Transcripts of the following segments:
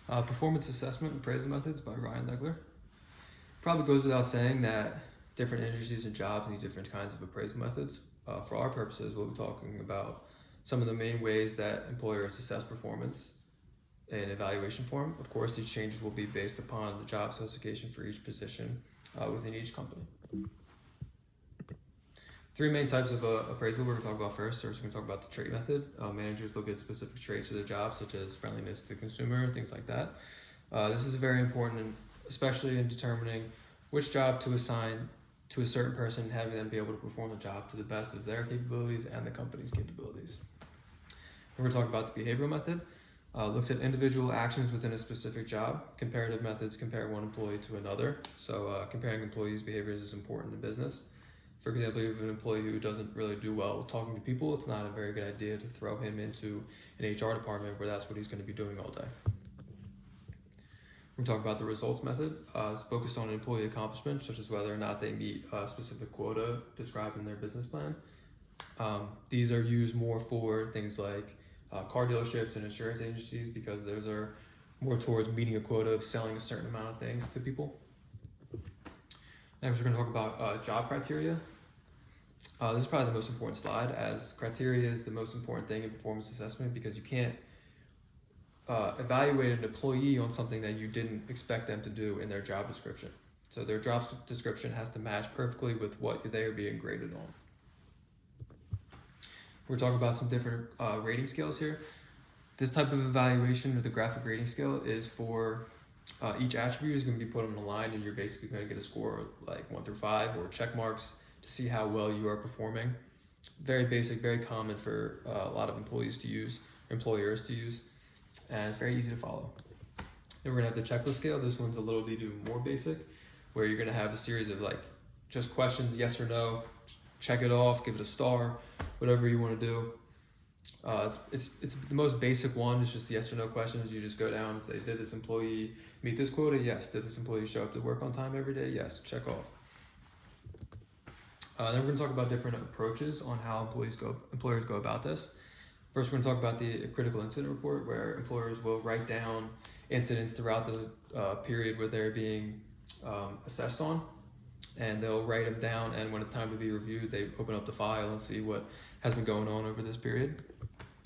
Performance Assessment and Appraisal Methods by Ryan Legler. Probably goes without saying that different industries and jobs need different kinds of appraisal methods. For our purposes, we'll be talking about some of the main ways that employers assess performance in evaluation form. Of course, these changes will be based upon the job specification for each position within each company. Three main types of appraisal we're going to talk about first. First, we're going to talk about the trait method. Managers look at specific traits of their job, such as friendliness to the consumer, things like that. This is very important, especially in determining which job to assign to a certain person, having them be able to perform the job to the best of their capabilities and the company's capabilities. We're going to talk about the behavioral method. Looks at individual actions within a specific job. Comparative methods compare one employee to another. So comparing employees' behaviors is important in business. For example, if you have an employee who doesn't really do well talking to people, it's not a very good idea to throw him into an HR department where that's what he's going to be doing all day. We're going to talk about the results method. It's focused on employee accomplishments, such as whether or not they meet a specific quota described in their business plan. These are used more for things like car dealerships and insurance agencies, because those are more towards meeting a quota of selling a certain amount of things to people. Next, we're going to talk about job criteria. This is probably the most important slide, as criteria is the most important thing in performance assessment, because you can't evaluate an employee on something that you didn't expect them to do in their job description. So their job description has to match perfectly with what they are being graded on. We're talking about some different rating scales here. This type of evaluation, or the graphic rating scale, is for each attribute is going to be put on a line, and you're basically going to get a score like 1 through 5 or check marks to see how well you are performing. Very basic, very common for a lot of employers to use, and it's very easy to follow. Then we're going to have the checklist scale. This one's a little bit more basic, where you're going to have a series of just questions, yes or no, check it off, give it a star, whatever you want to do. It's the most basic one. It's just yes or no questions. You just go down and say, did this employee meet this quota? Yes. Did this employee show up to work on time every day? Yes. Check off. Then we're going to talk about different approaches on how employers go about this. First, we're going to talk about the critical incident report, where employers will write down incidents throughout the period where they're being assessed on, and they'll write them down, and when it's time to be reviewed, they open up the file and see what has been going on over this period.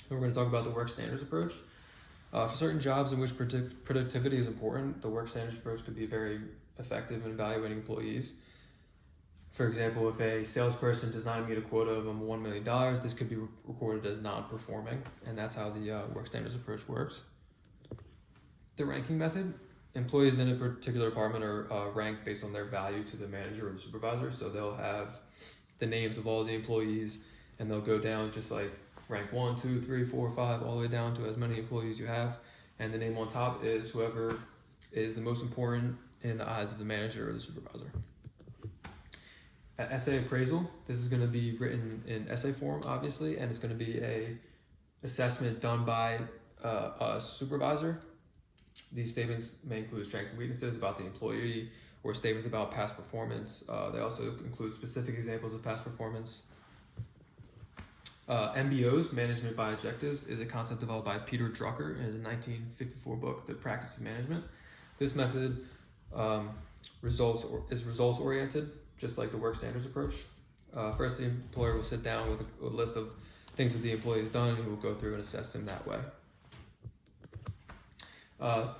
Then we're going to talk about the work standards approach. For certain jobs in which productivity is important, the work standards approach could be very effective in evaluating employees. For example, if a salesperson does not meet a quota of $1 million, this could be recorded as non-performing, and that's how the work standards approach works. The ranking method. Employees in a particular department are ranked based on their value to the manager or the supervisor, so they'll have the names of all the employees, and they'll go down just like rank 1, 2, 3, 4, 5, all the way down to as many employees you have, and the name on top is whoever is the most important in the eyes of the manager or the supervisor. At essay appraisal, this is going to be written in essay form, obviously, and it's going to be a assessment done by a supervisor. These statements may include strengths and weaknesses about the employee, or statements about past performance. They also include specific examples of past performance. MBOs, Management by Objectives, is a concept developed by Peter Drucker in his 1954 book, The Practice of Management. This method is results-oriented, just like the work standards approach. First, the employer will sit down with a list of things that the employee has done, and he will go through and assess them that way.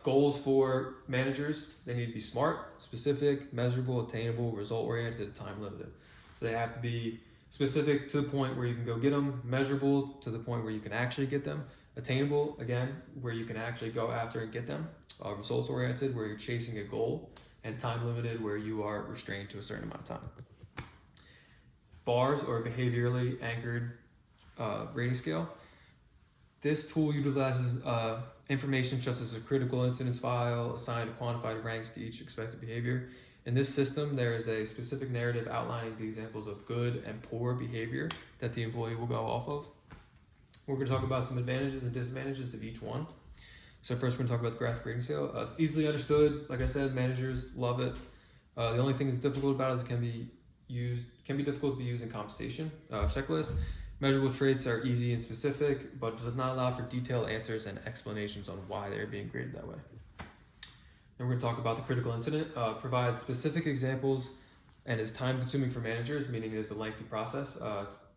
Goals for managers, they need to be smart, specific, measurable, attainable, result-oriented, time-limited. So they have to be specific to the point where you can go get them, measurable to the point where you can actually get them, attainable, again, where you can actually go after and get them, results-oriented, where you're chasing a goal, and time-limited, where you are restrained to a certain amount of time. BARS, or behaviorally anchored rating scale. This tool utilizes information such as a critical incidents file, assigned quantified ranks to each expected behavior. In this system, there is a specific narrative outlining the examples of good and poor behavior that the employee will go off of. We're going to talk about some advantages and disadvantages of each one. So first, we're going to talk about the graphic rating scale. It's easily understood. Like I said, managers love it. The only thing that's difficult about it is it can be difficult to be used in compensation checklists. Measurable traits are easy and specific, but it does not allow for detailed answers and explanations on why they're being graded that way. And we're going to talk about the critical incident. Provides specific examples and is time consuming for managers, meaning it is a lengthy process,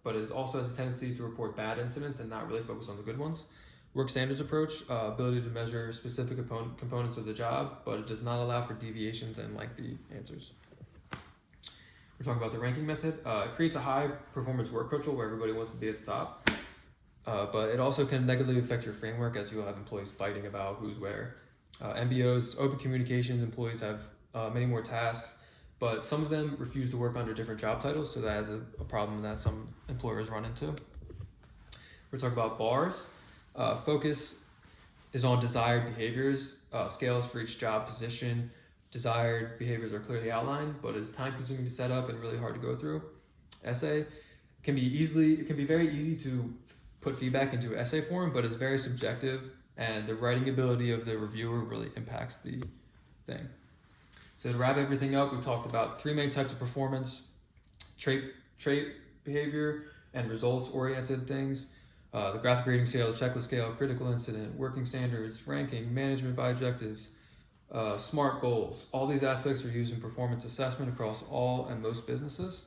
but it also has a tendency to report bad incidents and not really focus on the good ones. Work standards approach, ability to measure specific components of the job, but it does not allow for deviations and lengthy answers. We're talking about the ranking method. It creates a high performance work culture where everybody wants to be at the top, but it also can negatively affect your framework as you'll have employees fighting about who's where. MBOs, open communications, employees have many more tasks, but some of them refuse to work under different job titles, so that is a problem that some employers run into. We're talking about bars. Focus is on desired behaviors. Scales for each job position. Desired behaviors are clearly outlined, but it's time consuming to set up and really hard to go through. Essay it can be very easy to put feedback into essay form, but it's very subjective, and the writing ability of the reviewer really impacts the thing. So to wrap everything up, we talked about 3 main types of performance: trait behavior and results-oriented things. The graphic rating scale, checklist scale, critical incident, working standards, ranking, management by objectives, SMART goals. All these aspects are used in performance assessment across all and most businesses.